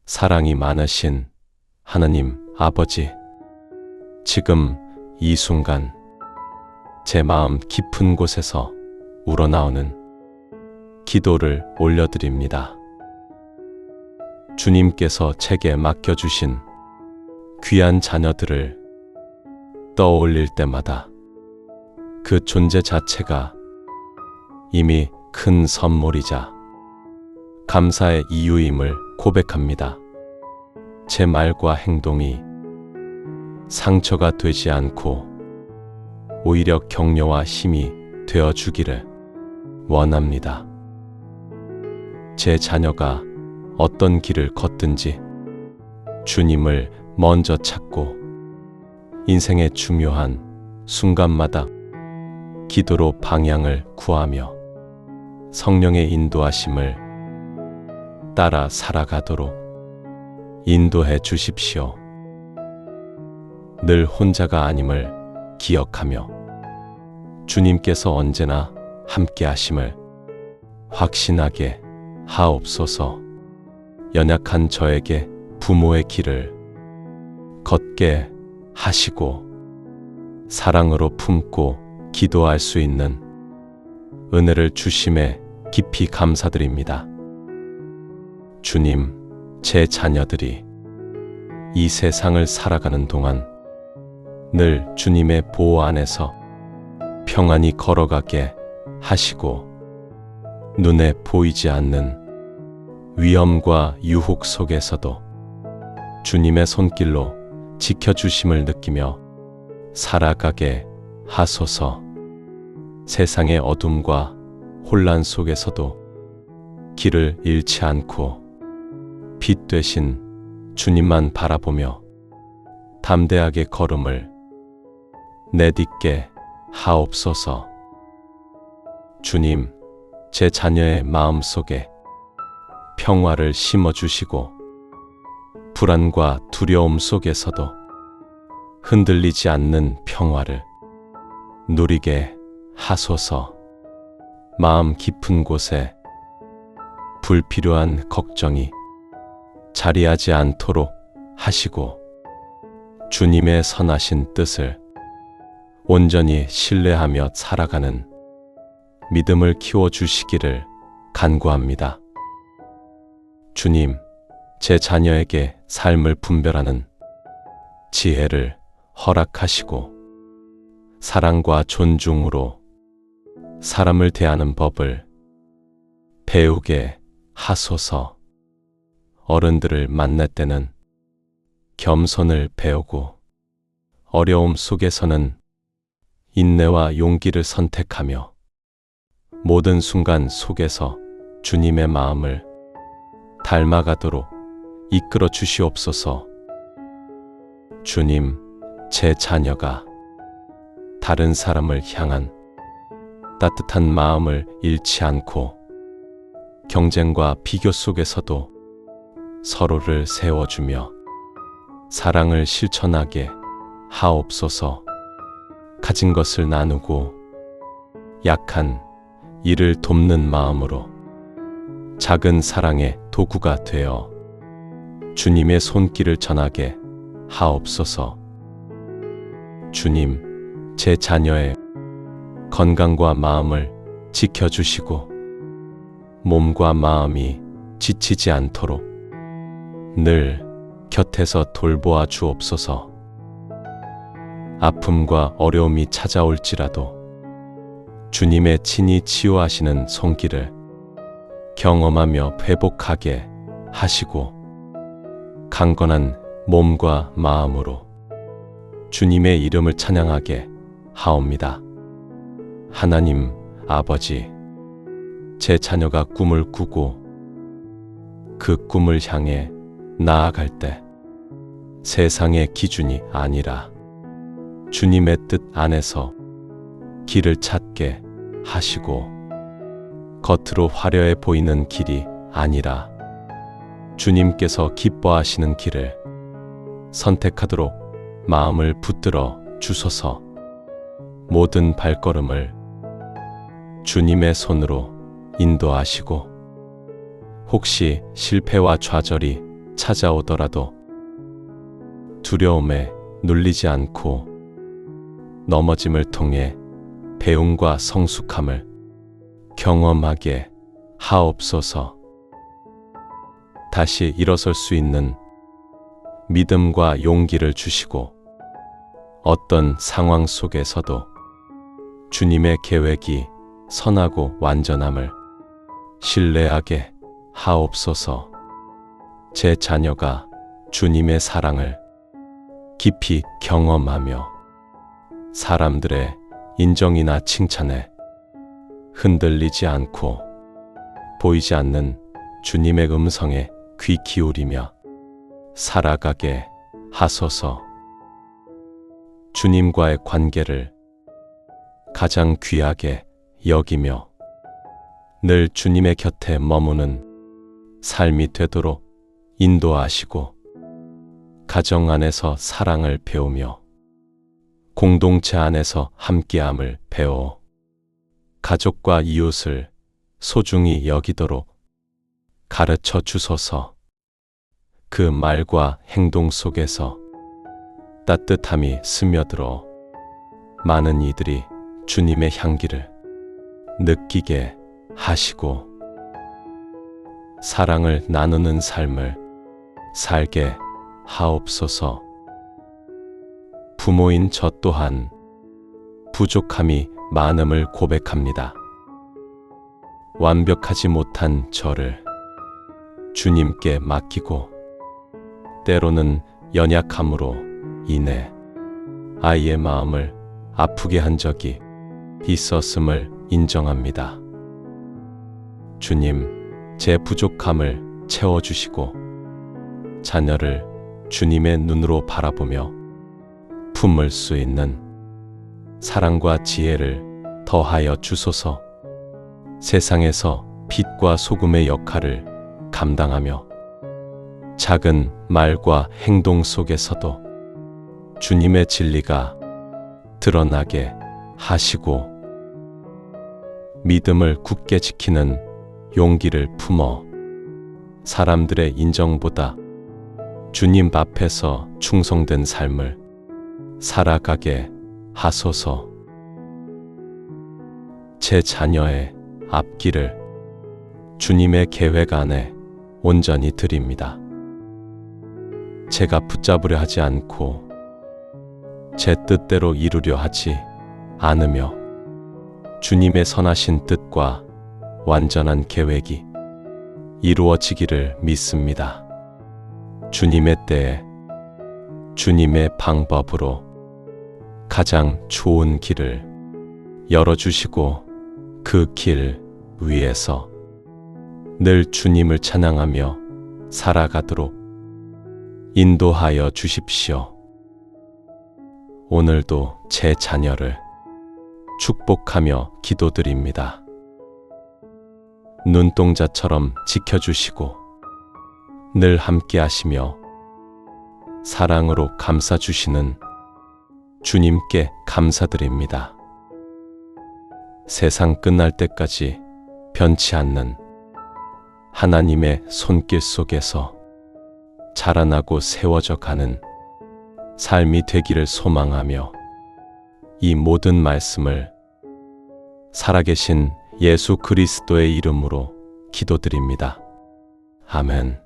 사랑이 많으신 하느님 아버지, 지금 이 순간 제 마음 깊은 곳에서 우러나오는 기도를 올려드립니다. 주님께서 제게 맡겨주신 귀한 자녀들을 떠올릴 때마다 그 존재 자체가 이미 큰 선물이자 감사의 이유임을 고백합니다. 제 말과 행동이 상처가 되지 않고 오히려 격려와 힘이 되어주기를 원합니다. 제 자녀가 어떤 길을 걷든지 주님을 먼저 찾고 인생의 중요한 순간마다 기도로 방향을 구하며 성령의 인도하심을 따라 살아가도록 인도해 주십시오. 늘 혼자가 아님을 기억하며 주님께서 언제나 함께 하심을 확신하게 하옵소서. 연약한 저에게 부모의 길을 걷게 하시고 사랑으로 품고 기도할 수 있는 은혜를 주심에 깊이 감사드립니다. 주님, 제 자녀들이 이 세상을 살아가는 동안 늘 주님의 보호 안에서 평안히 걸어가게 하시고 눈에 보이지 않는 위험과 유혹 속에서도 주님의 손길로 지켜주심을 느끼며 살아가게 하소서. 세상의 어둠과 혼란 속에서도 길을 잃지 않고 빛 되신 주님만 바라보며 담대하게 걸음을 내딛게 하옵소서. 주님, 제 자녀의 마음속에 평화를 심어주시고 불안과 두려움 속에서도 흔들리지 않는 평화를 누리게 하소서. 마음 깊은 곳에 불필요한 걱정이 자리하지 않도록 하시고 주님의 선하신 뜻을 온전히 신뢰하며 살아가는 믿음을 키워주시기를 간구합니다. 주님, 제 자녀에게 삶을 분별하는 지혜를 허락하시고 사랑과 존중으로 사람을 대하는 법을 배우게 하소서. 어른들을 만날 때는 겸손을 배우고 어려움 속에서는 인내와 용기를 선택하며 모든 순간 속에서 주님의 마음을 닮아가도록 이끌어 주시옵소서. 주님, 제 자녀가 다른 사람을 향한 따뜻한 마음을 잃지 않고 경쟁과 비교 속에서도 서로를 세워주며 사랑을 실천하게 하옵소서. 가진 것을 나누고 약한 이를 돕는 마음으로 작은 사랑의 도구가 되어 주님의 손길을 전하게 하옵소서. 주님, 제 자녀의 건강과 마음을 지켜주시고 몸과 마음이 지치지 않도록 늘 곁에서 돌보아 주옵소서. 아픔과 어려움이 찾아올지라도 주님의 친히 치유하시는 손길을 경험하며 회복하게 하시고 강건한 몸과 마음으로 주님의 이름을 찬양하게 하옵니다. 하나님 아버지, 제 자녀가 꿈을 꾸고 그 꿈을 향해 나아갈 때 세상의 기준이 아니라 주님의 뜻 안에서 길을 찾게 하시고 겉으로 화려해 보이는 길이 아니라 주님께서 기뻐하시는 길을 선택하도록 마음을 붙들어 주소서. 모든 발걸음을 주님의 손으로 인도하시고 혹시 실패와 좌절이 찾아오더라도 두려움에 눌리지 않고 넘어짐을 통해 배움과 성숙함을 경험하게 하옵소서. 다시 일어설 수 있는 믿음과 용기를 주시고 어떤 상황 속에서도 주님의 계획이 선하고 완전함을 신뢰하게 하옵소서. 제 자녀가 주님의 사랑을 깊이 경험하며 사람들의 인정이나 칭찬에 흔들리지 않고 보이지 않는 주님의 음성에 귀 기울이며 살아가게 하소서. 주님과의 관계를 가장 귀하게 여기며 늘 주님의 곁에 머무는 삶이 되도록 인도하시고 가정 안에서 사랑을 배우며 공동체 안에서 함께함을 배워 가족과 이웃을 소중히 여기도록 가르쳐 주소서. 그 말과 행동 속에서 따뜻함이 스며들어 많은 이들이 주님의 향기를 느끼게 하시고 사랑을 나누는 삶을 살게 하옵소서. 부모인 저 또한 부족함이 많음을 고백합니다. 완벽하지 못한 저를 주님께 맡기고 때로는 연약함으로 인해 아이의 마음을 아프게 한 적이 있었음을 인정합니다. 주님, 제 부족함을 채워주시고 자녀를 주님의 눈으로 바라보며 품을 수 있는 사랑과 지혜를 더하여 주소서. 세상에서 빛과 소금의 역할을 감당하며 작은 말과 행동 속에서도 주님의 진리가 드러나게 하시고 믿음을 굳게 지키는 용기를 품어 사람들의 인정보다 주님 앞에서 충성된 삶을 살아가게 하소서. 제 자녀의 앞길을 주님의 계획 안에 온전히 드립니다. 제가 붙잡으려 하지 않고 제 뜻대로 이루려 하지 않으며 주님의 선하신 뜻과 완전한 계획이 이루어지기를 믿습니다. 주님의 때에 주님의 방법으로 가장 좋은 길을 열어주시고 그 길 위에서 늘 주님을 찬양하며 살아가도록 인도하여 주십시오. 오늘도 제 자녀를 축복하며 기도드립니다. 눈동자처럼 지켜주시고 늘 함께 하시며 사랑으로 감싸주시는 주님께 감사드립니다. 세상 끝날 때까지 변치 않는 하나님의 손길 속에서 자라나고 세워져 가는 삶이 되기를 소망하며 이 모든 말씀을 살아계신 예수 그리스도의 이름으로 기도드립니다. 아멘.